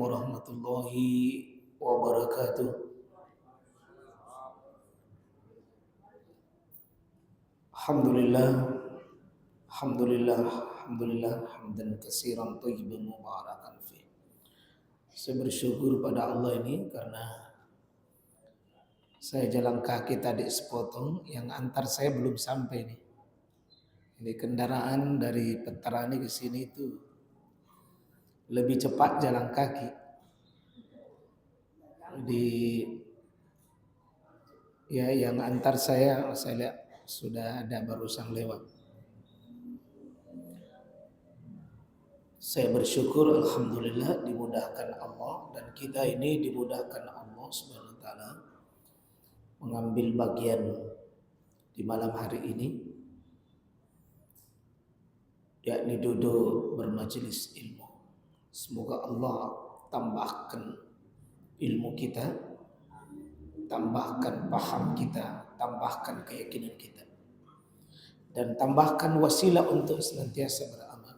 warahmatullahi wabarakatuh. Alhamdulillah, alhamdulillah, alhamdulillah, hamdan katsiran thayyiban mubarakan fi. Saya bersyukur pada Allah ini karena saya jalan kaki tadi sepotong, yang antar saya belum sampai nih. Ini kendaraan dari Petarani ke sini itu lebih cepat jalan kaki. Yang antar saya lihat sudah ada barusan lewat. Saya bersyukur alhamdulillah dimudahkan Allah, dan kita ini dimudahkan Allah Subhanahu wa taala mengambil bagian di malam hari ini, yakni duduk bermajelis ilmu. Semoga Allah tambahkan ilmu kita, tambahkan paham kita, tambahkan keyakinan kita, dan tambahkan wasilah untuk senantiasa beramal.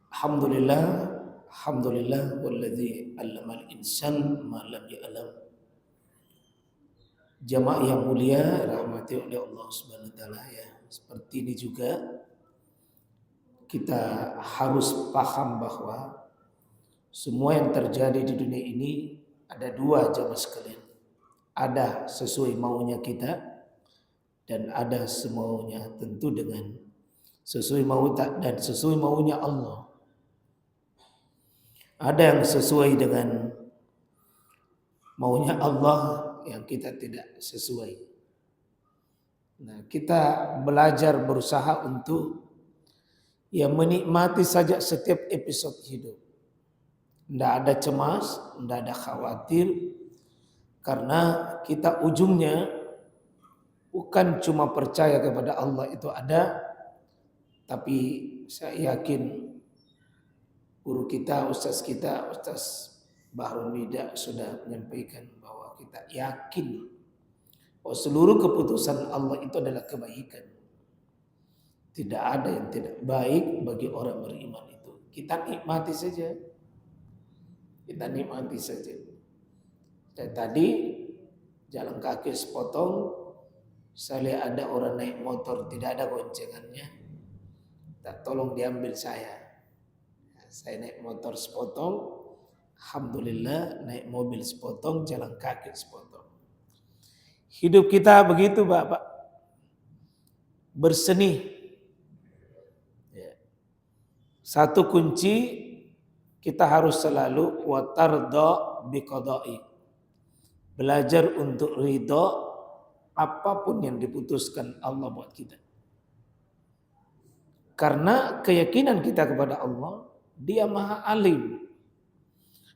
Alhamdulillah, alhamdulillah walladzi 'allamal insan ma lam ya'lam. Jamaah yang mulia rahmati oleh Allah Subhanahu wa taala ya. Seperti ini juga kita harus paham bahwa semua yang terjadi di dunia ini ada dua jamaah sekalian. Ada sesuai maunya kita dan ada semaunya, tentu dengan sesuai mau dan sesuai maunya Allah. Ada yang sesuai dengan maunya Allah, yang kita tidak sesuai. Nah, kita belajar berusaha untuk menikmati saja setiap episode hidup. Tidak ada cemas, tidak ada khawatir, karena kita ujungnya bukan cuma percaya kepada Allah itu ada, tapi saya yakin guru kita, Ustaz Bahrul Nida sudah menyampaikan bahwa kita yakin bahwa seluruh keputusan Allah itu adalah kebaikan. Tidak ada yang tidak baik bagi orang beriman itu. Kita nikmati saja. Kita nikmati saja. Dan tadi jalan kaki sepotong, saya lihat ada orang naik motor tidak ada goncengannya. Tak tolong diambil saya. Saya naik motor sepotong, alhamdulillah, naik mobil sepotong, jalan kaki sepotong. Hidup kita begitu Bapak, berseni. Satu kunci, kita harus selalu watardo biqada'i. Belajar untuk ridho apapun yang diputuskan Allah buat kita. Karena keyakinan kita kepada Allah, Dia maha alim.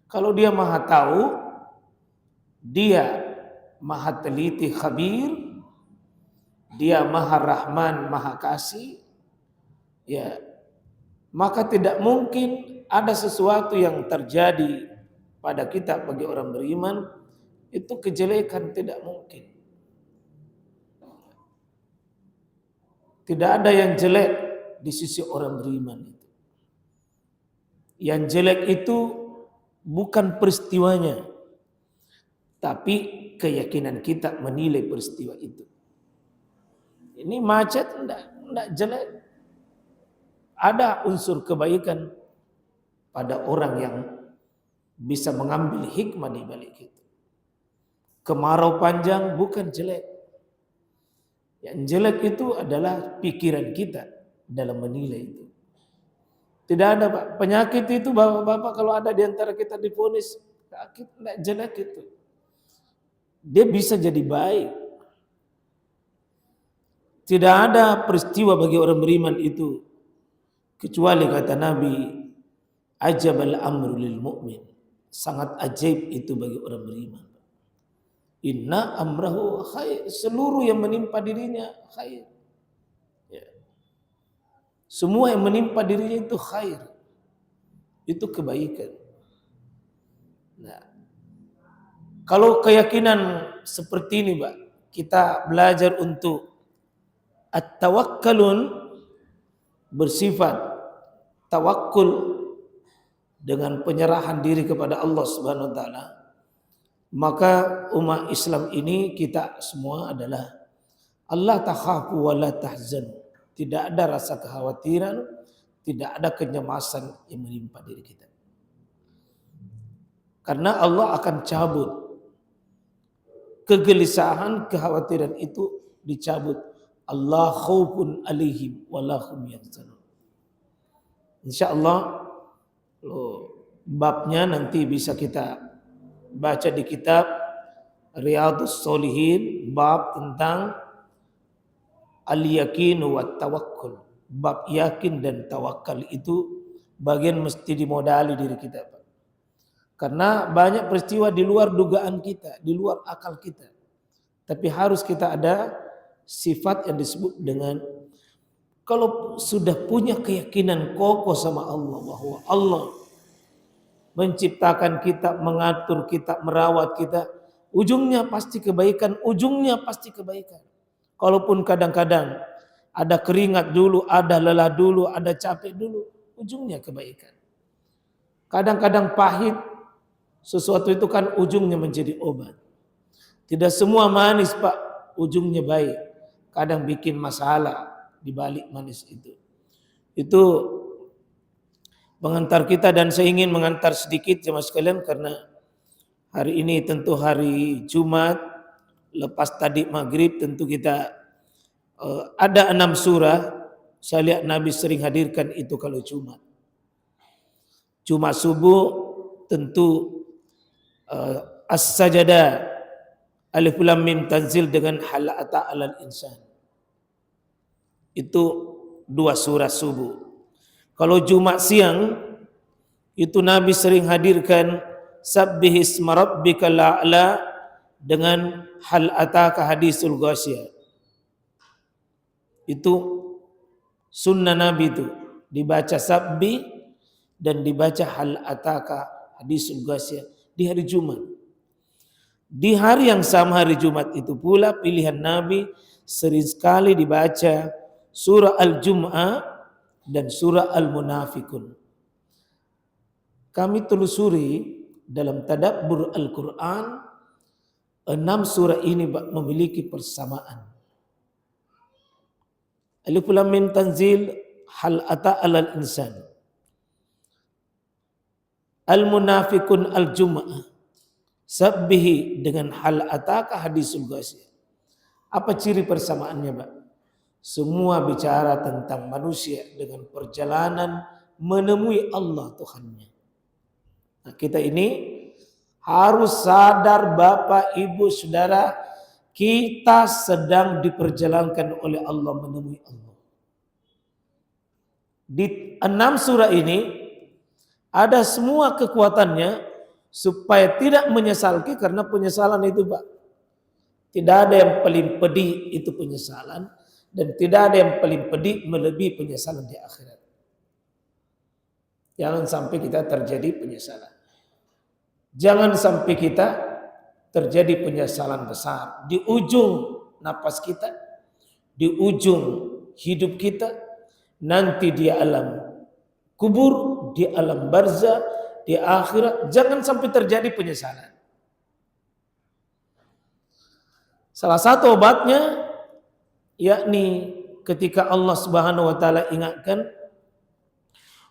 Kalau Dia maha tahu, Dia maha teliti khabir, Dia maha rahman, maha kasih, maka tidak mungkin ada sesuatu yang terjadi pada kita bagi orang beriman itu kejelekan, tidak mungkin. Tidak ada yang jelek di sisi orang beriman itu. Yang jelek itu bukan peristiwanya, tapi keyakinan kita menilai peristiwa itu. Ini macet enggak jelek. Ada unsur kebaikan pada orang yang bisa mengambil hikmah di balik itu. Kemarau panjang bukan jelek. Yang jelek itu adalah pikiran kita dalam menilai itu. Tidak ada Pak. Penyakit itu Bapak kalau ada di antara kita divonis sakit, enggak jelek itu. Dia bisa jadi baik. Tidak ada peristiwa bagi orang beriman itu kecuali kata Nabi, ajabal amru lil mu'min. Sangat ajaib itu bagi orang beriman. Inna amrahu khair. Seluruh yang menimpa dirinya khair. Semua yang menimpa dirinya itu khair. Itu kebaikan. Nah, kalau keyakinan seperti ini, Pak, kita belajar untuk at-tawakkalun, bersifat tawakul, dengan penyerahan diri kepada Allah Subhanahu wa taala, maka umat Islam ini kita semua adalah Allah takhafu wa la tahzan. Tidak ada rasa kekhawatiran, tidak ada kecemasan yang menimpa diri kita. Karena Allah akan cabut kegelisahan, kekhawatiran itu dicabut. Allah khaufun alaihim wa la hum yahzanun. Insyaallah babnya nanti bisa kita baca di kitab Riyadhus Shalihin, bab tentang al-yakin wa tawakkul. Bab yakin dan tawakal itu bagian mesti dimodali diri kita, Pak. Karena banyak peristiwa di luar dugaan kita, di luar akal kita. Tapi harus kita ada sifat yang disebut dengan, kalau sudah punya keyakinan kokoh sama Allah, bahwa Allah menciptakan kita, mengatur kita, merawat kita, ujungnya pasti kebaikan, ujungnya pasti kebaikan. Kalaupun kadang-kadang ada keringat dulu, ada lelah dulu, ada capek dulu, ujungnya kebaikan. Kadang-kadang pahit, sesuatu itu kan ujungnya menjadi obat. Tidak semua manis, Pak, ujungnya baik. Kadang bikin masalah di balik manis itu. Itu mengantar kita, dan saya ingin mengantar sedikit jemaah sekalian karena hari ini tentu hari Jumat, lepas tadi maghrib tentu kita ada 6 surah. Saya lihat Nabi sering hadirkan itu kalau Jumat. Jumat subuh tentu As-Sajdah, Alif Lam Mim Tanzil dengan Hal Ata 'alal Insan. Itu 2 surah subuh. Kalau Jumat siang itu Nabi sering hadirkan Sabbihisma Rabbikal A'la dengan Hal Ataka Hadisul Ghasyiyah. Itu sunnah Nabi itu, dibaca Sabbi dan dibaca Hal Ataka Hadisul Ghasyiyah di hari Jumat. Di hari yang sama, hari Jumat itu pula pilihan Nabi sering sekali dibaca surah Al-Jum'ah dan surah Al-Munafikun. Kami telusuri dalam tadabbur Al-Quran, 6 surah ini memiliki persamaan. Alif Lam Mim Tanzil, Hal Ata 'alal Insan. Al-Munafikun, Al-Jum'ah. Sabbihi dengan Hal Ataka Hadisul Ghasyiyah. Apa ciri persamaannya, Pak? Semua bicara tentang manusia dengan perjalanan menemui Allah Tuhannya. Nah, kita ini harus sadar, Bapak, Ibu, Saudara, kita sedang diperjalankan oleh Allah menemui Allah. Di 6 surah ini ada semua kekuatannya supaya tidak menyesali, karena penyesalan itu, Pak, tidak ada yang paling pedih itu penyesalan, dan tidak ada yang paling pedih melebihi penyesalan di akhirat. Jangan sampai kita terjadi penyesalan. Jangan sampai kita terjadi penyesalan besar di ujung napas kita, di ujung hidup kita, nanti di alam kubur, di alam barzah, di akhirat. Jangan sampai terjadi penyesalan. Salah satu obatnya yakni ketika Allah Subhanahu wa taala ingatkan,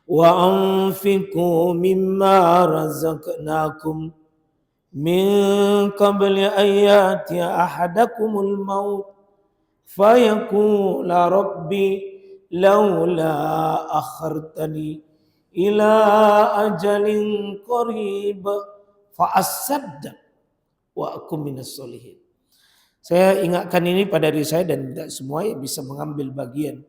wa anfiqu mimma razaqnakum min qabli ayati ahadakumul maut fayaqula rabbi laula akhartani ila ajalin qarib fa asaddaq wa akum minas solihin. Saya ingatkan ini pada diri saya dan tidak semua yang bisa mengambil bagian.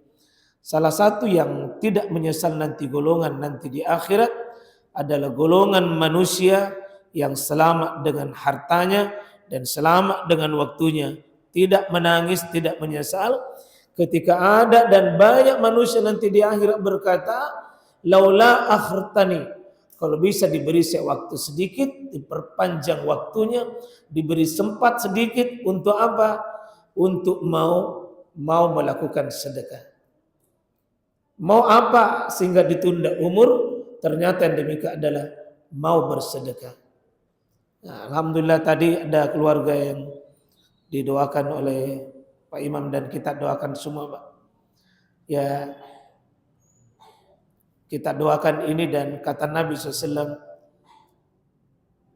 Salah satu yang tidak menyesal nanti golongan nanti di akhirat adalah golongan manusia yang selamat dengan hartanya dan selamat dengan waktunya. Tidak menangis, tidak menyesal ketika ada dan banyak manusia nanti di akhirat berkata, laula akhartani, kalau bisa diberi waktu sedikit, diperpanjang waktunya, diberi sempat sedikit untuk apa? Untuk mau melakukan sedekah. Mau apa sehingga ditunda umur? Ternyata yang demikian adalah mau bersedekah. Nah, alhamdulillah tadi ada keluarga yang didoakan oleh Pak Imam dan kita doakan semua, Pak. Ya, kita doakan ini dan kata Nabi SAW,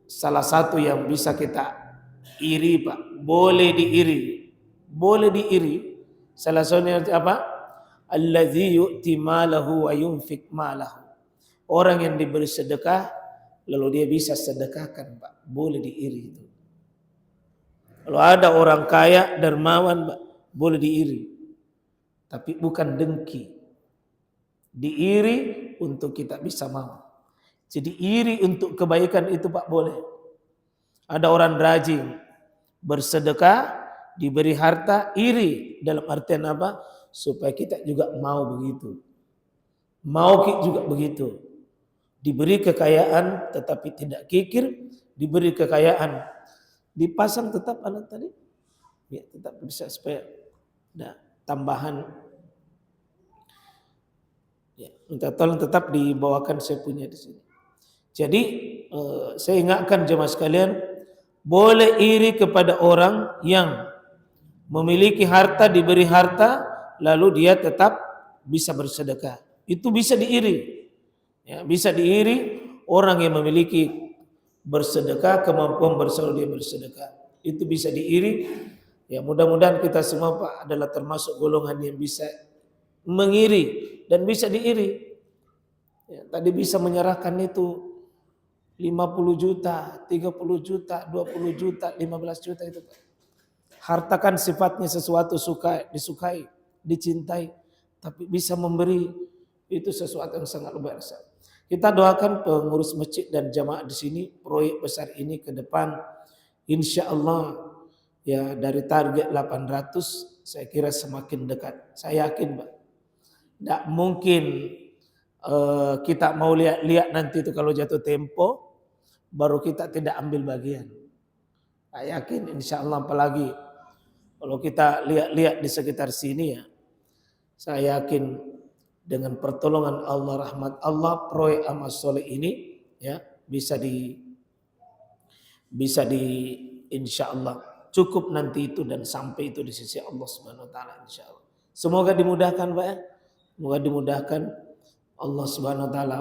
salah satu yang bisa kita iri, Pak, boleh diiri, boleh diiri. Salah satunya apa? Allazi yu'ti malahu wa yunfik malahu. Orang yang diberi sedekah lalu dia bisa sedekahkan, Pak, boleh diiri itu. Kalau ada orang kaya dermawan, Pak, boleh diiri, tapi bukan dengki. Diiri untuk kita bisa mau. Jadi iri untuk kebaikan itu, Pak, boleh. Ada orang rajin bersedekah, diberi harta, iri dalam artian apa? Supaya kita juga mau begitu. Mau juga begitu. Diberi kekayaan tetapi tidak kikir, diberi kekayaan dipasang tetap alat tadi, ya tetap bisa supaya ada tambahan. Ya, minta tolong tetap dibawakan saya punya di sini. Jadi saya ingatkan jemaah sekalian, boleh iri kepada orang yang memiliki harta, diberi harta, lalu dia tetap bisa bersedekah. Itu bisa diiri. Ya, bisa diiri orang yang memiliki bersedekah, kemampuan bersedekah, dia bersedekah. Itu bisa diiri. Ya, mudah-mudahan kita semua, Pak, adalah termasuk golongan yang bisa mengiri dan bisa diiri. Ya, tadi bisa menyerahkan itu 50 juta, 30 juta, 20 juta, 15 juta itu, Pak. Harta kan sifatnya sesuatu disukai, dicintai, tapi bisa memberi itu sesuatu yang sangat luar biasa. Kita doakan pengurus masjid dan jamaah di sini proyek besar ini ke depan, insya Allah ya dari target 800 saya kira semakin dekat. Saya yakin, Pak. Tidak mungkin kita mau lihat nanti itu kalau jatuh tempo baru kita tidak ambil bagian. Saya yakin insya Allah, apalagi kalau kita lihat-lihat di sekitar sini ya, saya yakin dengan pertolongan Allah, rahmat Allah, proyek amal soleh ini ya bisa di insya Allah cukup nanti itu dan sampai itu di sisi Allah Subhanahu Wa Taala insya Allah. Semoga dimudahkan, Pak, ya. Semoga dimudahkan Allah Subhanahu Wa Taala,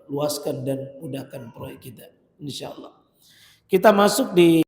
luaskan dan mudahkan proyek kita insya Allah. Kita masuk di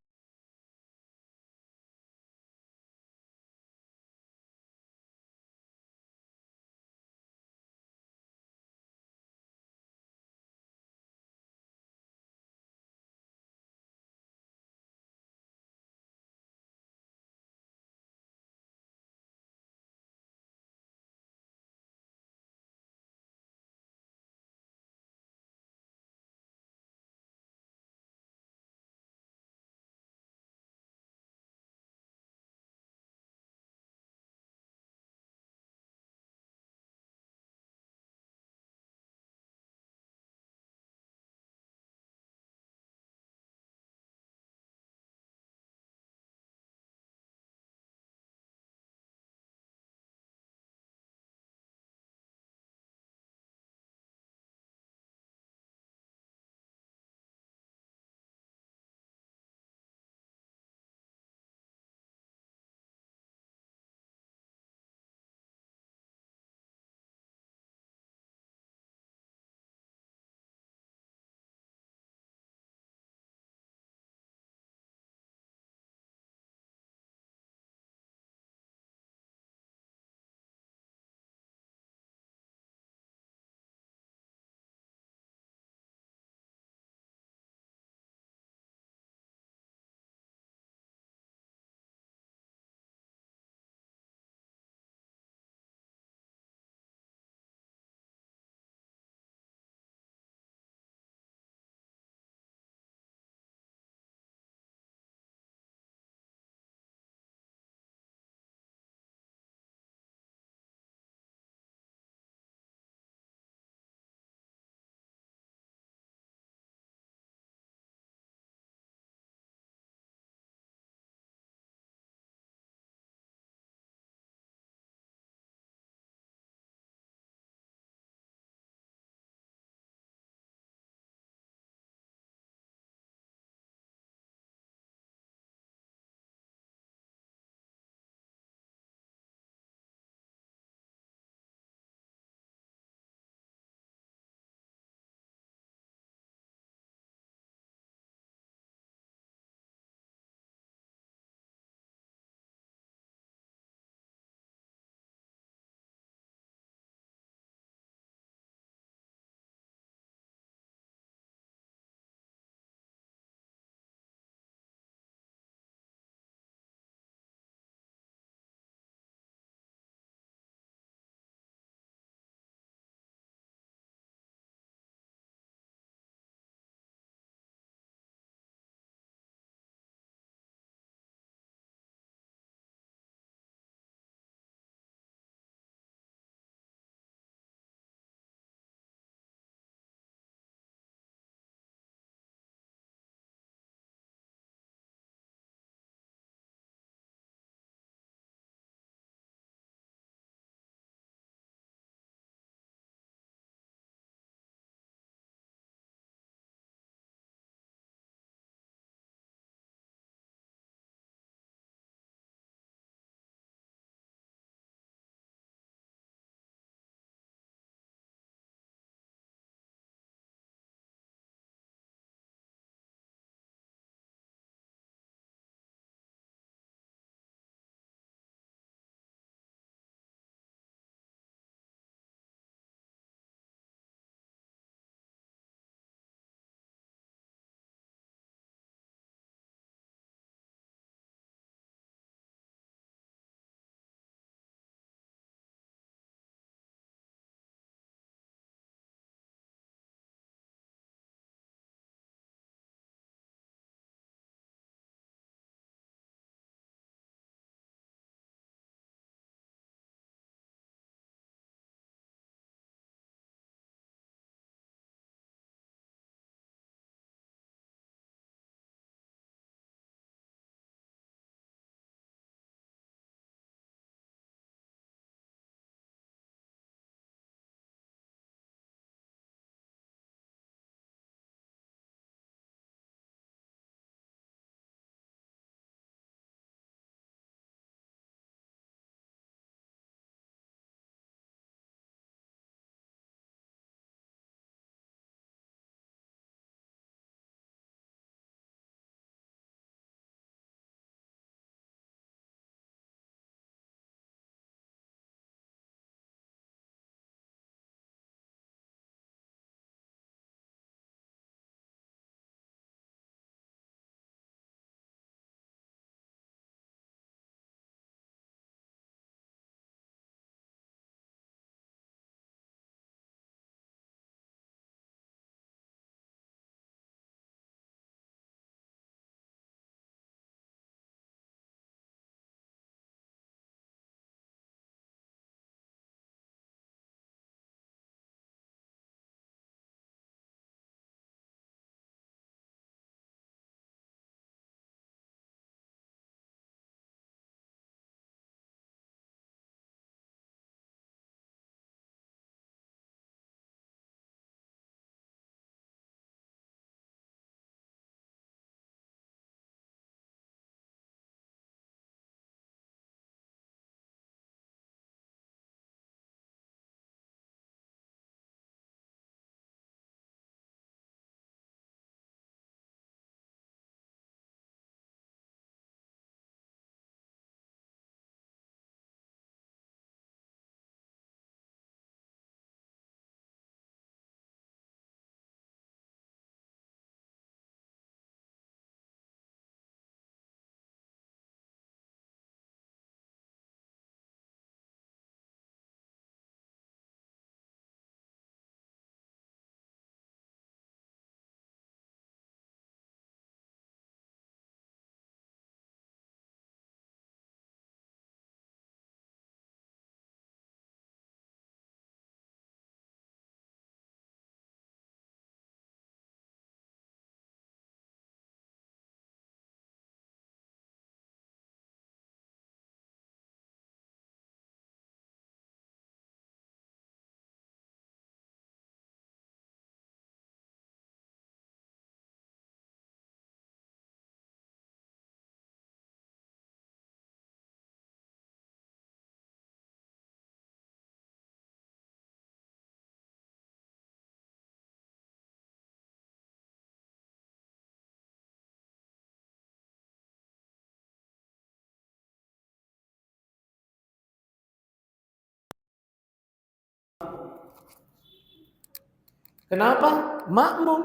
Kenapa? Makmum.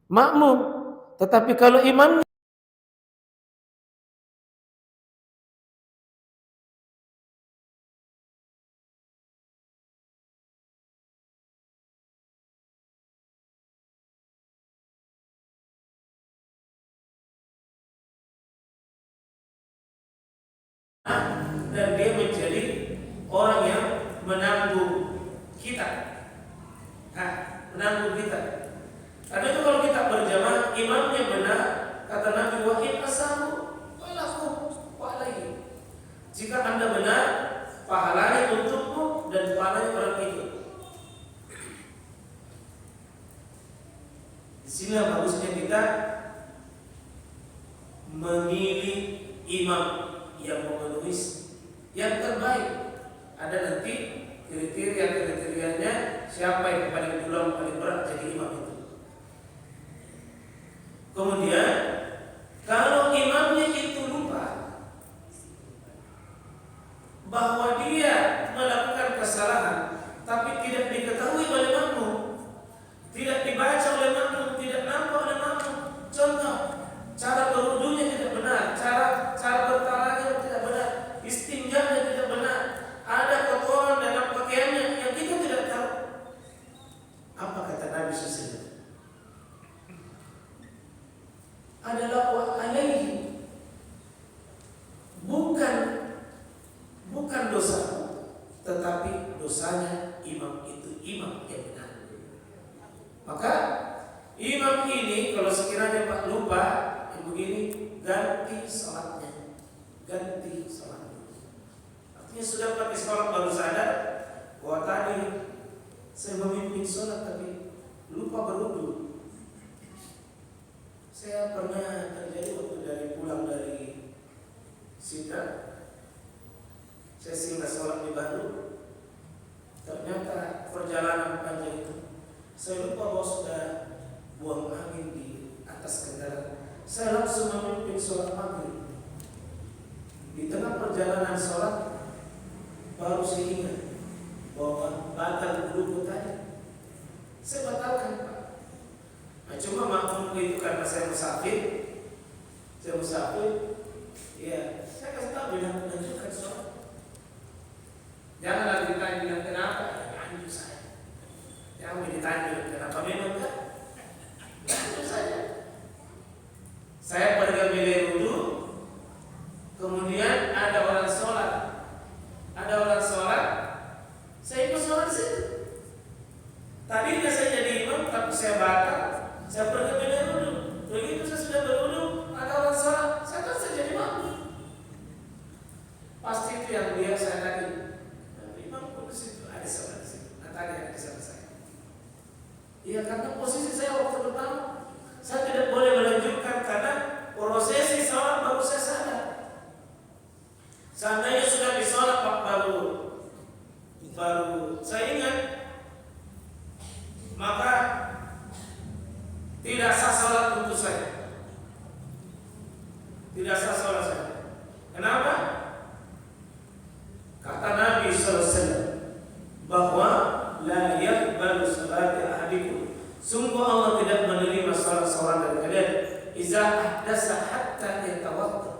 Makmum. Tetapi kalau imam dan dia menjadi orang yang menanggung kita. Nah, menanggung kita. Karena itu kalau kita berjamaah, imamnya benar, kata Nabi wahid asamu, walakum walaihi. Jika Anda benar, pahalanya untukmu dan pahalanya orang ikut. Di sini bagusnya kita memilih imam yang memenuhi yang terbaik. Ada nanti kriteria-kriterianya siapa yang paling dulu paling berat jadi imam itu. Kemudian kalau imamnya itu lupa bahwa dia melakukan kesalahan tapi tidak diketahui oleh makmum, tidak dibaca oleh makmum, tidak nampak oleh makmum. Contoh, cara berwudunya tidak benar, cara bertalanya tidak benar, istinjanya tidak benar, ada kotoran dalam pakaiannya yang kita tidak tahu. Apa kata Nabi SAW? Adalah wa alaihi, bukan dosa, tetapi dosanya imam itu, imam yang benar. Maka imam ini kalau sekiranya Pak lupa yang begini, ganti sholatnya, ganti sholatnya. Artinya sudah pakai sholat baru sadar bahwa tadi saya memimpin sholat tapi lupa berwudu. Saya pernah terjadi waktu pulang dari sidang, saya singgah sholat di Bandung. Ternyata perjalanan panjang itu saya lupa bahwa sudah buang angin di atas kendaraan. Saya langsung memimpin sholat maghrib. Di tengah perjalanan sholat baru saya ingat bahwa batal wudu tadi. Saya batalkan, Pak. Nah, cuma makmum itu karena saya musafir, ya saya kasih tahu bilang lanjutkan sholat. Jangan lagi ditanya bilang kenapa, ya lanjut saya. Jangan ditanya bilang kenapa, memang enggak. Lanjut saja. Saya pergi ambil wudu, kemudian ada orang sholat, saya ikut sholat di situ. Tadinya saya jadi imam, tapi saya batal. Saya pergi ambil wudu. Begitu saya sudah berwudu, ada orang sholat, saya jadi makmum. Pasti itu yang dia saya tadi. Imam pun di situ ada sholat di situ. Nah, tadi ada di sana saya. Iya, karena posisi saya waktu pertama, saya tidak boleh melanjutkan karena prosesi sholat baru saya sadar. Seandainya sudah disolat Pak, baru saya ingat, maka tidak sah sholat untuk saya. Tidak sah sholat saya. Kenapa? Kata Nabi SAW bahwa la yaqbalu salati ahadikum. Sungguh Allah tidak menerima salat seorang dari kalian iza ahdasa hatta yatawadda.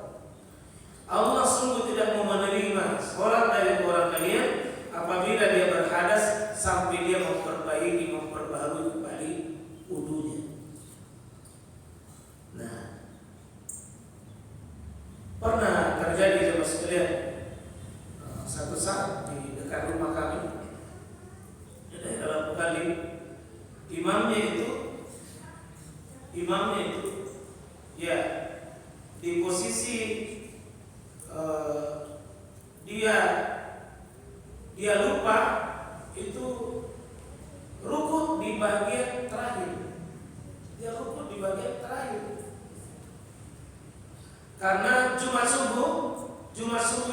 Allah sungguh tidak mau menerima salat dari orang kalian apabila dia berhadas sampai dia memperbaharui kembali wudunya. Nah, pernah terjadi jemaah sekalian, satu saat di dekat rumah kami di daerah Bukali, imamnya itu ya di posisi dia lupa itu rukuk di bagian terakhir. Karena Jumat subuh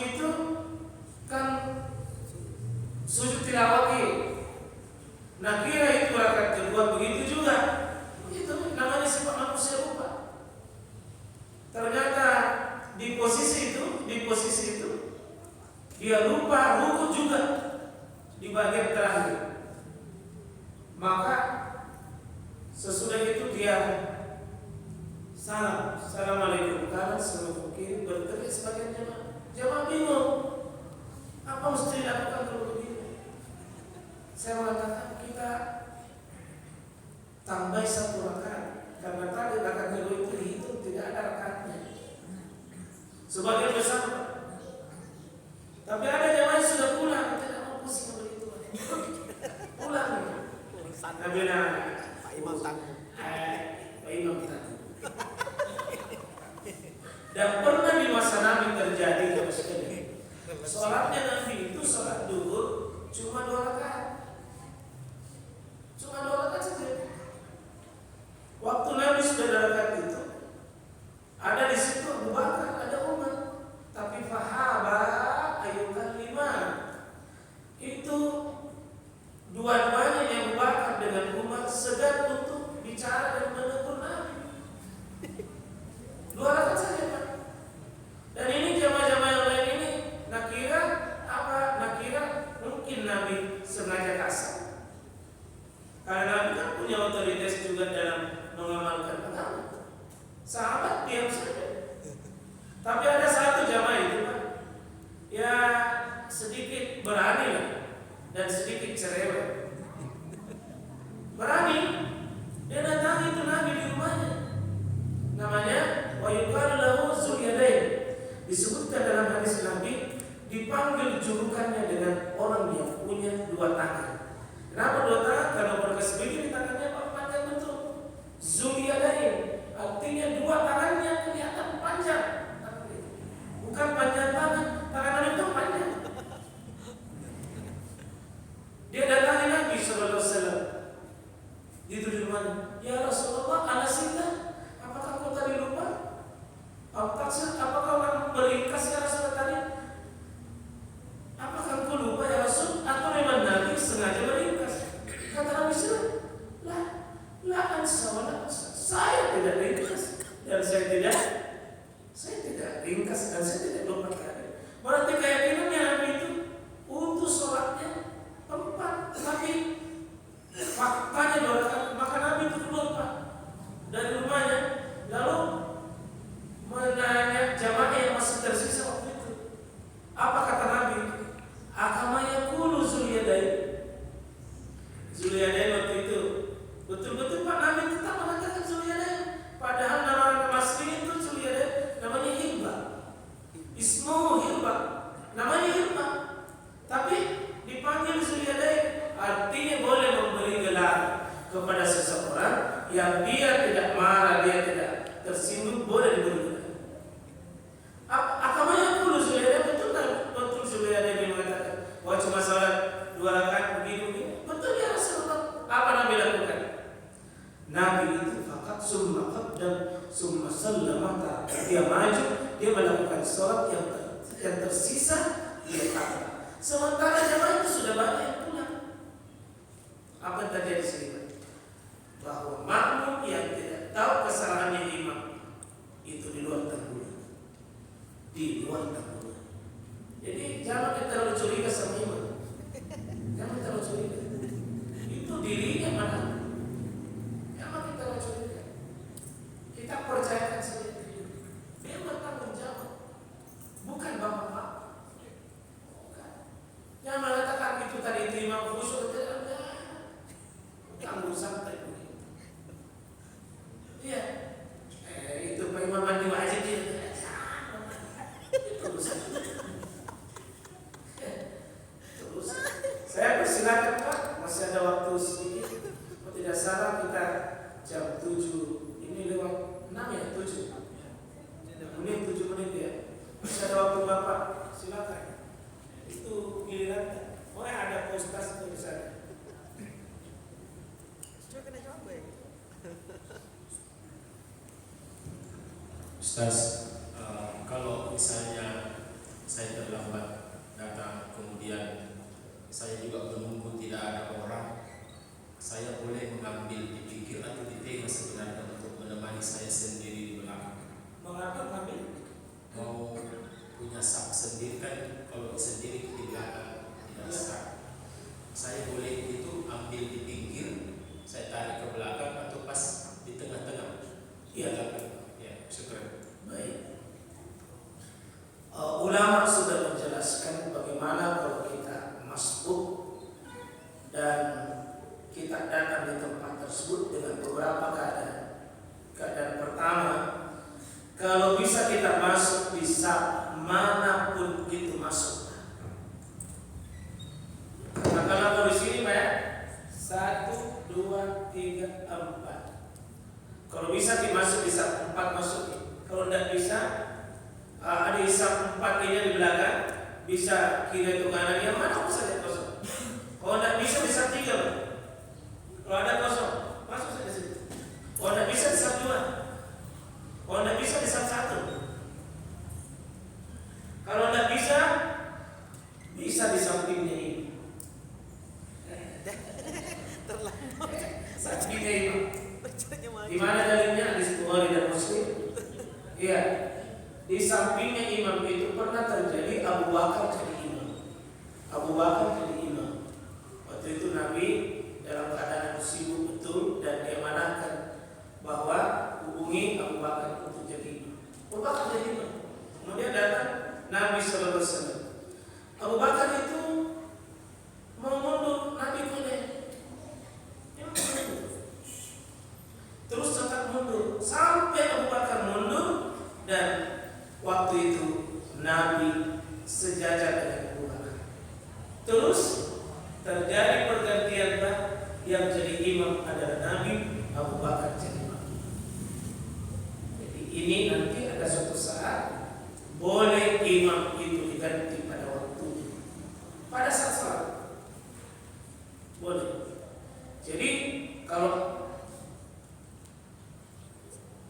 itu kan sujud tilawah. Nah, kira itu rakaat kedua begitu juga. Itu namanya sifat manusia lupa. Ternyata di posisi itu dia lupa rukuk juga di bagian terakhir. Maka maka sesudah itu dia salam, assalamualaikum, kanan sama kiri, berteriak sebagian jamaah bingung, apa mesti dilakukan kalau begini? Saya mengatakan kita tambah 1 rakaat, karena tadi rakaat kedua itu dihitung tidak ada rakaatnya. Sebagian besar, tapi ada jamaah yang sudah pulang, tidak mau pusing begitu. Pulang, Nabi Pak Imam tanggung, Pak Imam tanggung. Dan pernah di masa Nabi terjadi sholatnya Nabi itu sholat duhur cuma 2 rakaat. Cuma 2 rakaat saja. Waktu Nabi sudah 2 rakaat itu, ada di situ Abu Bakar, ada Umar, tapi fahaba ayukan 5. Itu dua-duanya yang Abu Bakar dengan Umar segan untuk bicara dan menegur Nabi. 2 rakaat saja, Pak. Dan ini jamaah-jamaah yang lain ini nakira apa? Nakira mungkin Nabi sengaja kasar. Karena Nabi kan punya otoritas juga dalam mengamalkan agama. Sahabat diam saja. Tapi ada satu jamaah itu, Pak, ya sedikit berani lah dan sedikit cerewet. Berani, dia datang itu Nabi di rumahnya. Namanya wa yuqalu lahu Zulyadain. Disebutkan dalam hadis Nabi dipanggil julukannya dengan orang yang punya 2 tangan. Kenapa 2 tangan? Karena berkas begini tangannya panjang betul. Zulyadain artinya 2 tangannya kelihatan panjang. Bukan panjang tangan itu panjang. Dia datangi Nabi sallallahu alaihi wasallam. Itu di rumahnya. Ya Rasulullah, ana sinta. Apakah kau tadi lupa? Apakah kau meringkas ya Rasul tadi? Apakah kau lupa ya Rasul? Atau memang Nabi sengaja meringkas? Kata Nabi sallallahu la ansawala. Saya tidak ringkas dan saya tidak ringkas dan saya tidak lupa tadi. Berarti keyakinannya Nabi itu untuk sholatnya 4, tapi faktanya 2 rakaat. Maka Nabi itu keluar, Pak, dari rumahnya, lalu menanya jamaah yang masih tersisa waktu itu. Apa kata Nabi? Akamaya kulu Zulyadain. Zulyadain waktu itu betul-betul Pak Nabi tetap mengatakan Zulyadain. Padahal nama asli itu Zulyadain namanya Hilbah. Ismu Hilbah, namanya Hilbah. Tapi dipanggil Zulyadain, artinya boleh memberi gelar kepada seseorang yang dia tidak marah, dia tidak tersinggung, boleh diberi gelar. Akamanya dulu Zulyadain, betul Zulyadain mengatakan, wah cuma salat 2 rakaat begini. Betul ya Rasulullah. Apa Nabi lakukan? Nabi itu fakat summa qaddam summa sallama. Dia maju, dia melakukan salat yang tersisa dia kata. Sementara jamaah itu sudah banyak yang pulang. Apa yang terjadi di sini? Bahwa makmum yang tidak tahu kesalahannya imam itu di luar tanggungan. Jadi jangan kita terlalu curiga sama imam. Jangan terlalu curiga. Itu dirinya mana? Jangan kita terlalu curiga. Kita percayakan saja diri. Dia bertanggung jawab. Bukan bapak-bapak. Jangan mengatakan itu tadi itu imam khusyuk tidak ada. Tanggung santai begitu. Iya. Itu Pak Imam mandi wajib dia. Terus saya persilakan Pak, masih ada waktu sedikit. Kalau tidak salah kita jam 7 ini lewat 6 ya 7. Menit 7 menit ya. Masih ada waktu Bapak, silakan. Itu giliran. Oh ya ada postas itu di sana. Ustaz, kalau misalnya saya terlambat datang, kemudian saya juga menunggu tidak ada orang, saya boleh mengambil dipikir atau ditegas sebenarnya untuk menemani saya sendiri di belakang. Mengambil? Mau punya sak sendiri kan, kalau sendiri di belakang tidak sah. Saya boleh itu ambil di pinggir tersebut dengan beberapa keadaan. Keadaan pertama, kalau bisa kita masuk di saf manapun itu masuk. Katakanlah di sini Pak, 1, 2, 3, 4. Kalau bisa dimasuk di saf 4 masuk. Kalau tidak bisa, ada di saf 4 ini di belakang, bisa kiri atau kanan, yang mana saja kosong. Kalau tidak bisa di saf 3 Pak. Kalau ada kosong, masuk saja situ. Kalau tidak bisa di saf 2. Kalau tidak bisa di saf 1. Kalau tidak bisa, bisa di sampingnya ini. Sampingnya ini. Di mana dalilnya? Di Bukhari dan Muslim. Iya. Di sampingnya imam itu pernah terjadi Abu Bakar jadi imam. Abu Bakar jadi imam. Waktu itu Nabi dalam keadaan sibuk betul dan dia manahkan bahwa hubungi Abu Bakar untuk jadi imam. Abu Bakar jadi imam. Kemudian datang Nabi sallallahu alaihi wasallam. Abu Bakar itu mau mundur, Nabi kuning. Terus tetap mundur sampai Abu Bakar mundur, dan waktu itu Nabi sejajar dengan Abu Bakar. Terus terjadi pergantian, yang jadi imam adalah Nabi, Abu Bakar jadi imam. Jadi ini nanti ada suatu saat boleh imam itu diganti pada waktu, pada saat salat boleh. Jadi kalau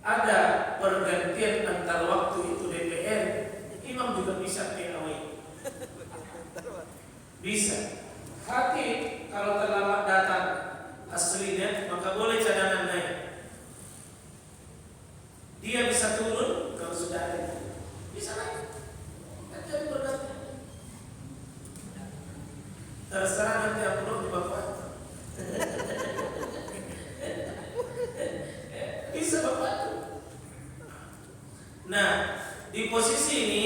ada pergantian antar waktu itu DPR, imam juga bisa PAW. Bisa. Hati kalau terlambat datang aslinya, maka boleh cadangan naik. Dia bisa turun kalau sudah ada. Bisa naik. Kan jadi pergantian. Terserah nanti upload di Bapak. Bisa Bapak. Nah, di posisi ini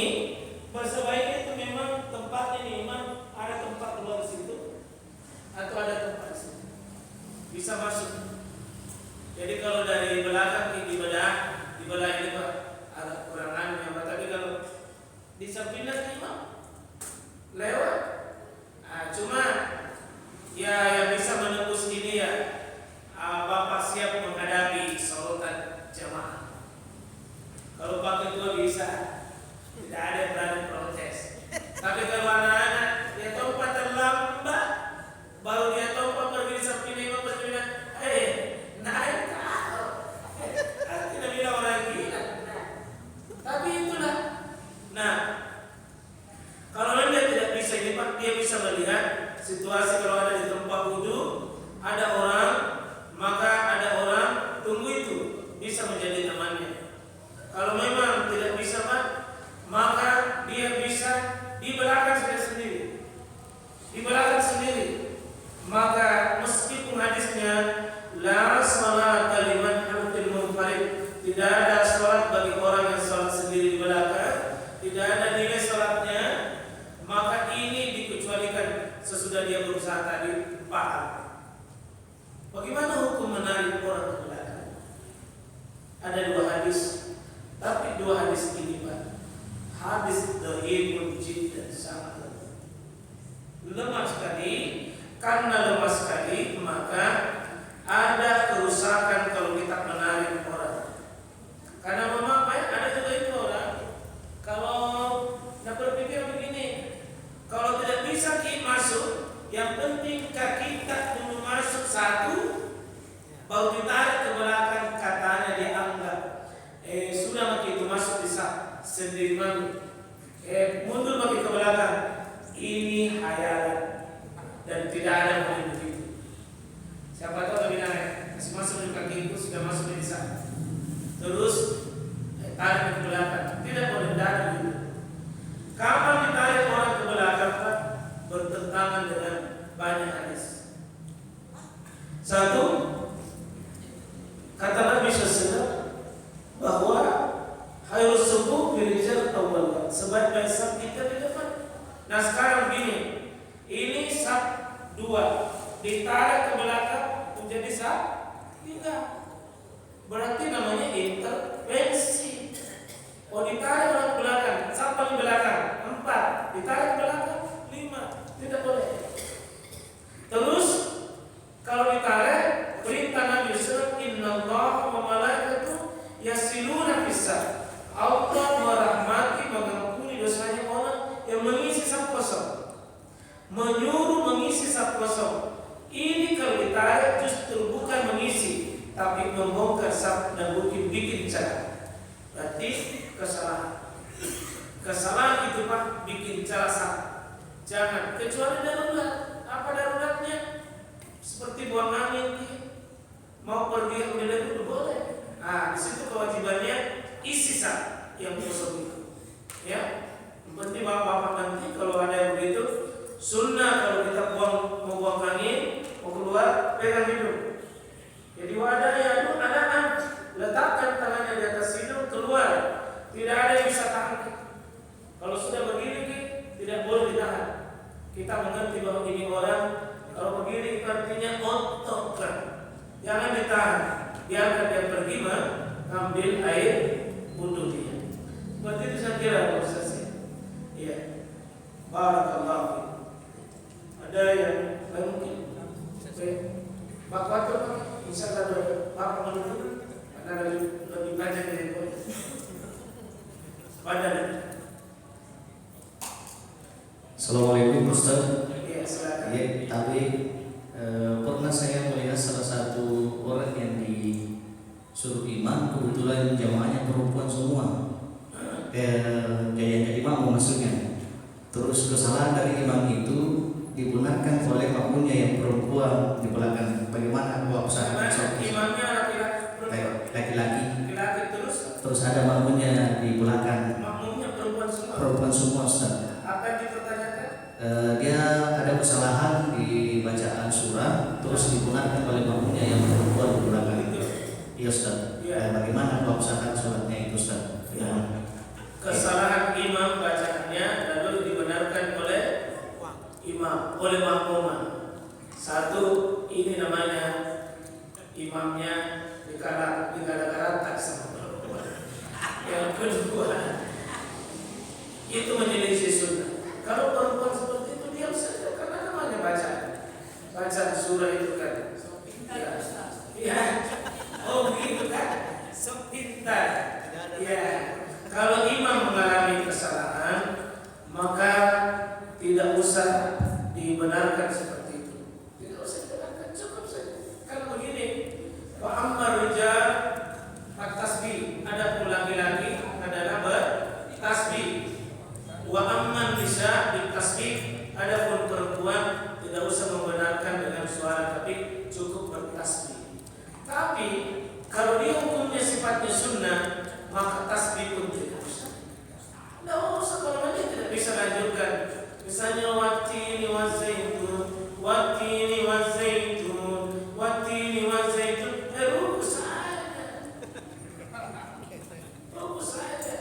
bersebaiknya itu memang tempatnya nih, memang ada tempat luar situ atau ada tempat situ bisa masuk. Jadi kalau dari belakang di belah ini Pak agak kurang anu, tapi kalau di sampingnya imam lewat. Nah, cuma ya yang bisa menembus ini ya Bapak siap menghadapi sorotan jamaah. Kalau Pak Ketua bisa, tidak ada yang berani protes. Tapi kalau anak-anak dia tompat terlambat, baru dia tompat pergi di samping imam berpindah, naik kau. Tidak bilang orang gila. Tapi itulah. Nah, kalau dia tidak bisa ini Pak, dia bisa melihat situasi kalau ada di tempat wudhu, ada orang, maka ada orang tunggu itu bisa menjadi temannya. Kalau memang tidak bisa Pak, maka dia bisa di belakang saja sendiri. Di belakang sendiri. Maka meskipun hadisnya la salata liman hamdil munfarid, tidak ada salat bagi orang yang salat sendiri di belakang, tidak ada nilai salatnya, maka ini dikecualikan sesudah dia berusaha tadi paham. Bagaimana hukum menarik orang ke belakang? Ada 2 hadis. Tapi 2 hadis ini Pak, hadis dhaifun jiddan, sangat lemah sekali. Karena lemah sekali, maka ada kerusakan kalau kita menarik orang. Karena memang Pak, ada juga itu orang kalau tidak berpikir begini, kalau tidak bisa kita masuk, yang penting kaki kita dulu masuk satu, baru ditarik ke belakang, katanya dia anggap sudah begitu masuk di saf sendiri mundur bagi ke belakang. Ini hayalan dan tidak ada boleh begitu. Siapa tahu lebih naik masuk di kaki itu sudah masuk di saf, terus tarik ke belakang. Tidak boleh dari itu. Kapan ditarik orang ke belakang Pak, bertentangan dengan banyak hadis. Satu, kata Nabi SAW bahwa hayrus subuh birijal awal, sebaik-baik saf kita di depan. Nah sekarang begini, ini saf 2 ditarik ke belakang menjadi saf Tidak. Berarti namanya intervensi. Oh, ditarik orang belakang, sampai di belakang 4, ditarik belakang 5, tidak boleh. Terus kalau ditarik, perintah Nabi SAW, Innallaha wa malaikatu yasiluna fis-saf. Allah merahmati, mengampuni dosanya orang yang mengisi saf kosong, menyuruh mengisi saf kosong. Ini kalau ditarik justru bukan mengisi, tapi membongkar saf dan bikin celah. Berarti kesalahan itu Pak, bikin celah saf. Jangan, kecuali darurat. Apa daruratnya? Seperti buang angin, mau pergi ambil itu boleh. Nah, di situ kewajibannya isi saf yang kosong itu. Ya, seperti bapak-bapak nanti kalau ada yang begitu, sunnah kalau kita mau buang angin, mau keluar, pegang hidung. Jadi wadahnya itu ada, letakkan tangannya di atas hidung, keluar. Tidak ada yang bisa tahan. Kalau sudah begini, tidak boleh ditahan. Kita mengerti bahwa ini orang, kalau begini artinya ototkan. Jangan ditahan. Biarkan dia pergi mengambil air wudhu dia. Seperti itu saya kira prosesnya. Iya. Barakallahu fiik. Ada yang mungkin Pak Wato, insyaallah Pak menurut ada lebih banyak dari itu. Pada. Assalamualaikum Ustaz. Iya, silakan. Ya, tapi pernah saya melihat salah satu orang yang disuruh imam, kebetulan jamaahnya perempuan semua. Jadi imam maksudnya. Terus kesalahan dari imam itu dibenarkan oleh makmumnya yang perempuan di belakang. Bagaimana kalau Imamnya laki-laki? Terus ada makmumnya di belakang. Makmumnya Perempuan semua Ustaz. Apa yang dipertanyakan? Dia ada kesalahan di bacaan surah, terus dibenarkan oleh makmumnya yang perempuan di belakang. Iya Ustaz. Bagaimana kalau misalkan suratnya itu Ustaz? Kesalahan imam bacaannya lalu dibenarkan oleh imam, oleh makmum. Satu, ini namanya imamnya dikarak-karak sama perempuan. Yang kedua, itu menyelisih sunnah. Kalau perempuan seperti itu diam saja, karena namanya bacaan surah itu kan. Ya. Oh gitu kan, sepintar. Ya. Kalau imam mengalami kesalahan, maka tidak usah dibenarkan seperti itu. Tidak usah dibenarkan, cukup saja. Kalau begini, wa amma rijal at-tasbih, ada laki-laki adalah bertasbih. Wa amma nisa bil-tasbih, adapun perempuan tidak usah membenarkan dengan suara, tapi cukup bertasbih. Tapi kalau dia hukumnya sifatnya sunnah, maka tasbih pun tidak usah. Tidak usah kalau dia tidak bisa lanjutkan. Misalnya watini wa zaitun, watini wa zaitun, watini wa zaitun, ruku saja. Ruku saja.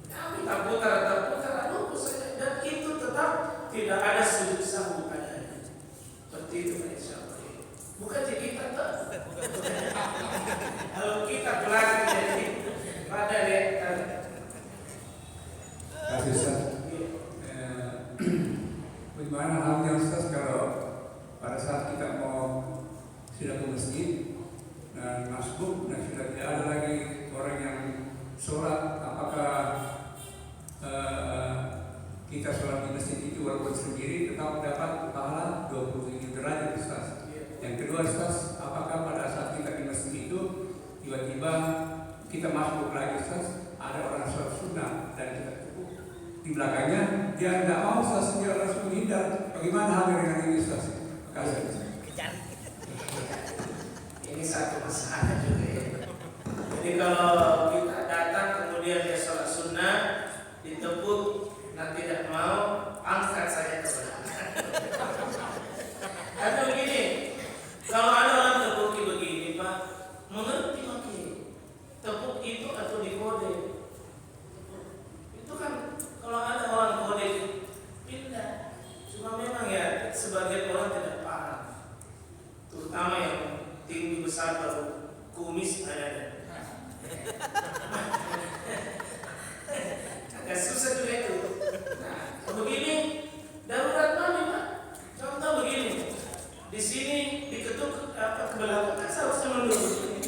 Kami tak putar, ruku saja. Dan itu tetap tidak ada sujud sahwi padanya. Seperti itu insyaallah. Bukan kita tak. Kalau kita belakang jadi pada lihat. Kasih Ustaz. Bagaimana halnya Ustaz kalau pada saat kita mau sudah ke masjid dan masbuk dan sudah tidak ada lagi orang yang sholat, apakah kita sholat di masjid itu walaupun sendiri tetap dapat pahala 27 derajat Ustaz? Yang kedua Ustaz, apakah pada saat kita di masjid itu tiba-tiba kita masuk lagi Ustaz, ada orang sholat sunnah dan kita tepuk di belakangnya, dia tidak mau Ustaz, dia harus menghindar. Bagaimana halnya dengan ini Ustaz? Terima kasih. Ini satu masalah juga ya. Jadi kalau kita datang kemudian dia sholat sunnah ditepuk, nah tidak mau, angkat saja ke belakang. Atau begini, kalau ada orang tepuki begini Pak, mengerti makin tepuk itu atau dikode. Itu kan kalau ada orang kode pindah. Cuma memang ya sebagian orang tidak paham, terutama yang tinggi besar baru kumis ada. Agak susah juga itu. Nah, begini darurat mami Pak. Contoh begini, di sini diketuk ke belakang kan seharusnya mundur begini,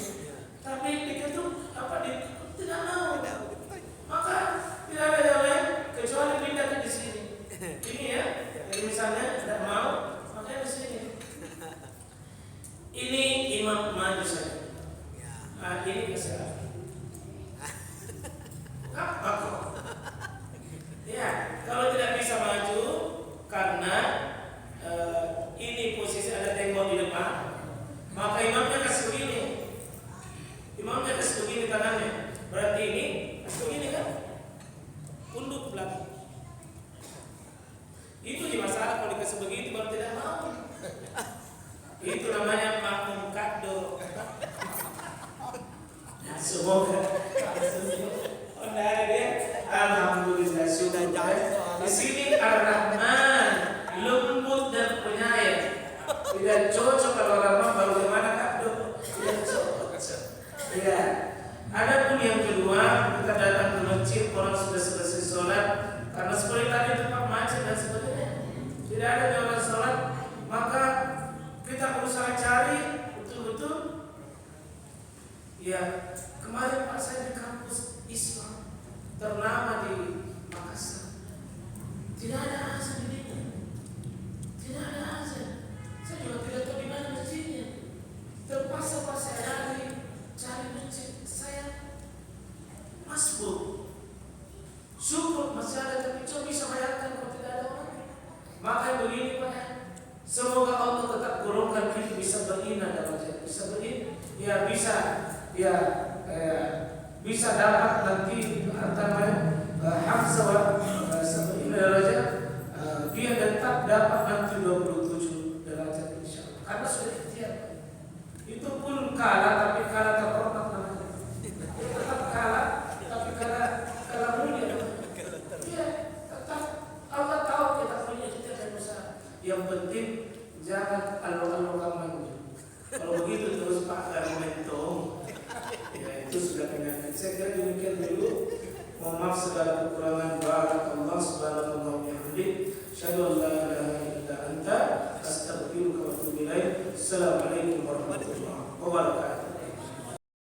tapi diketuk tidak mau. Maka tidak ada yang lain kecuali pindah ke di sini. Ini ya, jadi misalnya tidak mau, makanya di sini. Ini imam maju saja. Nah, ini kesalahan. Apa kok? Ya, kalau tidak bisa maju karena ini posisi ada tembok di depan, maka imamnya kasih begini. Imamnya kasih begini tangannya. Berarti ini kasih begini kan? Tunduk belakang. Itu di masalah kalau dikasih begitu baru tidak mau. Itu namanya makmum kado. Semoga oh, ada dia. Alhamdulillah sudah jauh. Di sini Ar-Rahman lembut dan penyayang. Tidak cocok kalau Rahman baru gimana kado. Tidak cocok. Ya. Adapun yang kedua, kita datang ke masjid, orang sudah selesai sholat, karena seperti tadi tempat macet dan sebagainya. Tidak ada orang sholat, maka kita berusaha cari betul-betul. Ya, kemarin Pak saya di kampus Islam ternama di Makassar. Tidak ada azan di sini. Tidak ada azan. Saya juga tidak tahu di mana masjidnya. Terpaksa Pak saya cari masjid. Saya masbuk. Syukur masih ada, tapi coba bisa bayangkan kalau tidak ada orang. Maka begini Pak, semoga Allah tetap golongkan kita bisa beriman dalam bisa beriman, ya bisa, ya bisa dapat nanti antara hafsah sab'in derajat, dia tetap dapat nanti 27 derajat insyaallah. Karena sudah ikhtiar. Itu pun kalah, tapi kalah terhormat namanya. Tetap kalah, tapi kalah mulia. Iya, tetap Allah tahu kita punya ikhtiar dan usaha. Yang penting jangan alo-alo kamu. Kalau begitu terus pakai momentum, ya itu sudah penyakit. Saya kira demikian dulu. Mohon maaf segala kekurangan. Barakallahu subhanahu wa ta'ala. Syadu Allah.